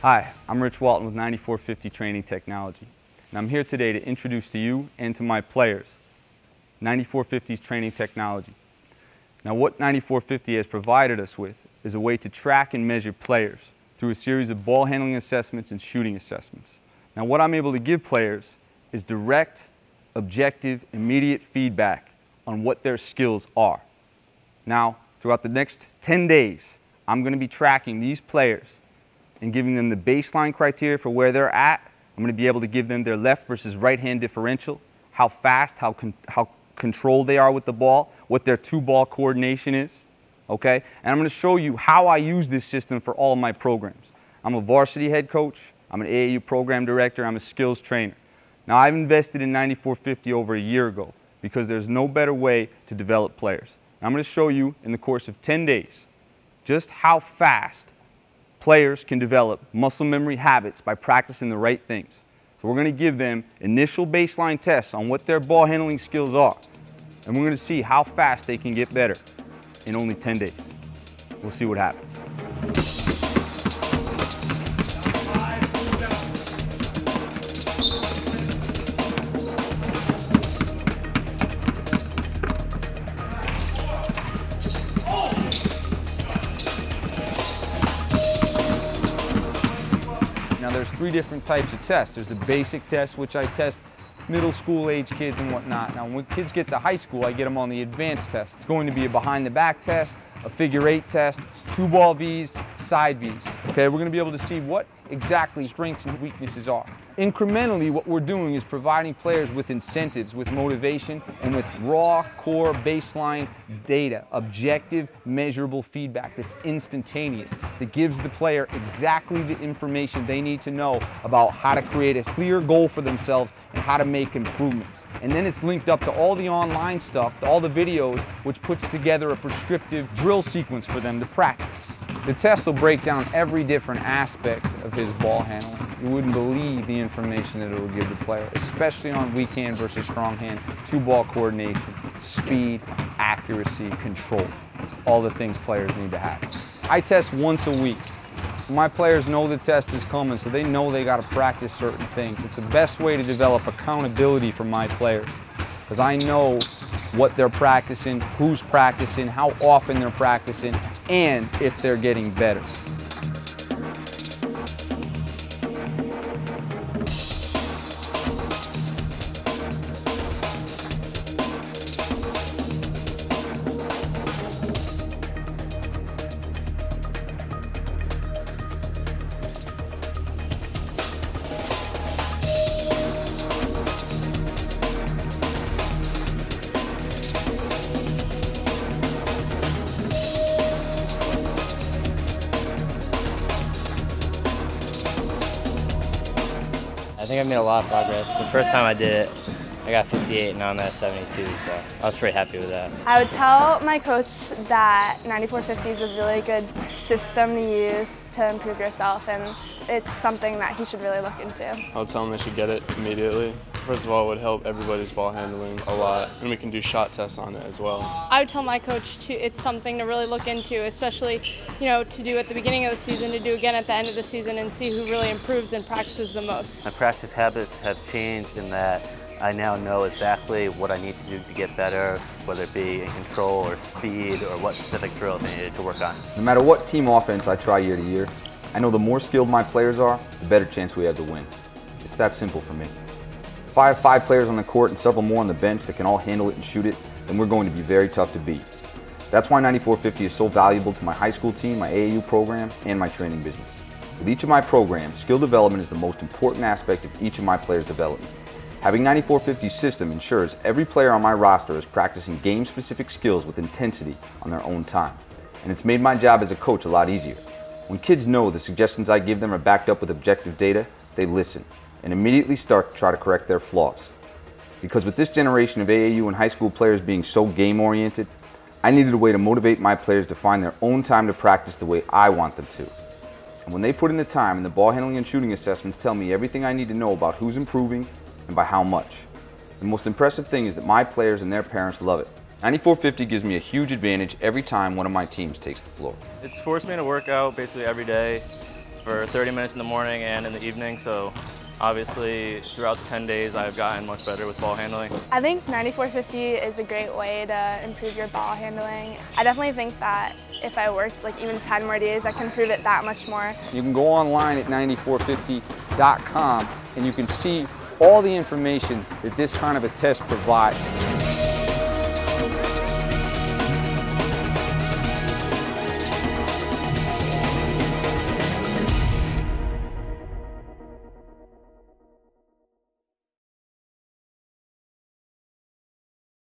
Hi, I'm Rich Walton with 94Fifty Training Technology, and I'm here today to introduce to you and to my players 94Fifty's training technology. Now, what 94Fifty has provided us with is a way to track and measure players through a series of ball handling assessments and shooting assessments. Now, what I'm able to give players is direct, objective, immediate feedback on what their skills are. Now, throughout the next 10 days, I'm going to be tracking these players and giving them the baseline criteria for where they're at. I'm going to be able to give them their left versus right hand differential, how fast, how controlled they are with the ball, what their two-ball coordination is, okay? And I'm going to show you how I use this system for all of my programs. I'm a varsity head coach, I'm an AAU program director, I'm a skills trainer. Now, I've invested in 94Fifty over a year ago because there's no better way to develop players. I'm going to show you in the course of 10 days just how fast players can develop muscle memory habits by practicing the right things. So we're going to give them initial baseline tests on what their ball handling skills are. And we're going to see how fast they can get better in only 10 days. We'll see what happens. Now, there's three different types of tests. There's the basic test, which I test middle school age kids and whatnot. Now, when kids get to high school, I get them on the advanced test. It's going to be a behind the back test, a figure 8 test, 2-ball Vs, side Vs. Okay, we're going to be able to see what exactly strengths and weaknesses are. Incrementally, what we're doing is providing players with incentives, with motivation, and with raw, core, baseline data, objective, measurable feedback that's instantaneous, that gives the player exactly the information they need to know about how to create a clear goal for themselves and how to make improvements. And then it's linked up to all the online stuff, to all the videos, which puts together a prescriptive drill sequence for them to practice. The test will break down every different aspect of his ball handling. You wouldn't believe the information that it will give the player, especially on weak hand versus strong hand, two-ball coordination, speed, accuracy, control. All the things players need to have. I test once a week. My players know the test is coming, so they know they got to practice certain things. It's the best way to develop accountability for my players, because I know what they're practicing, who's practicing, how often they're practicing, and if they're getting better. I think I've made a lot of progress. The first time I did it, I got 58 and now I'm at 72, so I was pretty happy with that. I would tell my coach that 94Fifty is a really good system to use to improve yourself, and it's something that he should really look into. I'll tell him they should get it immediately. First of all, it would help everybody's ball handling a lot, and we can do shot tests on it as well. I would tell my coach it's something to really look into, especially, to do at the beginning of the season, to do again at the end of the season, and see who really improves and practices the most. My practice habits have changed in that I now know exactly what I need to do to get better, whether it be in control or speed or what specific drills I needed to work on. No matter what team offense I try year to year, I know the more skilled my players are, the better chance we have to win. It's that simple for me. If I have 5 players on the court and several more on the bench that can all handle it and shoot it, then we're going to be very tough to beat. That's why 94Fifty is so valuable to my high school team, my AAU program, and my training business. With each of my programs, skill development is the most important aspect of each of my players' development. Having 94Fifty's system ensures every player on my roster is practicing game-specific skills with intensity on their own time. And it's made my job as a coach a lot easier. When kids know the suggestions I give them are backed up with objective data, they listen and immediately start to try to correct their flaws. Because with this generation of AAU and high school players being so game-oriented, I needed a way to motivate my players to find their own time to practice the way I want them to. And when they put in the time, and the ball handling and shooting assessments tell me everything I need to know about who's improving and by how much. The most impressive thing is that my players and their parents love it. 94Fifty gives me a huge advantage every time one of my teams takes the floor. It's forced me to work out basically every day, for 30 minutes in the morning and in the evening, so obviously throughout the 10 days I've gotten much better with ball handling. I think 9450 is a great way to improve your ball handling. I definitely think that if I worked like even 10 more days, I can improve it that much more. You can go online at 94Fifty.com and you can see all the information that this kind of a test provides.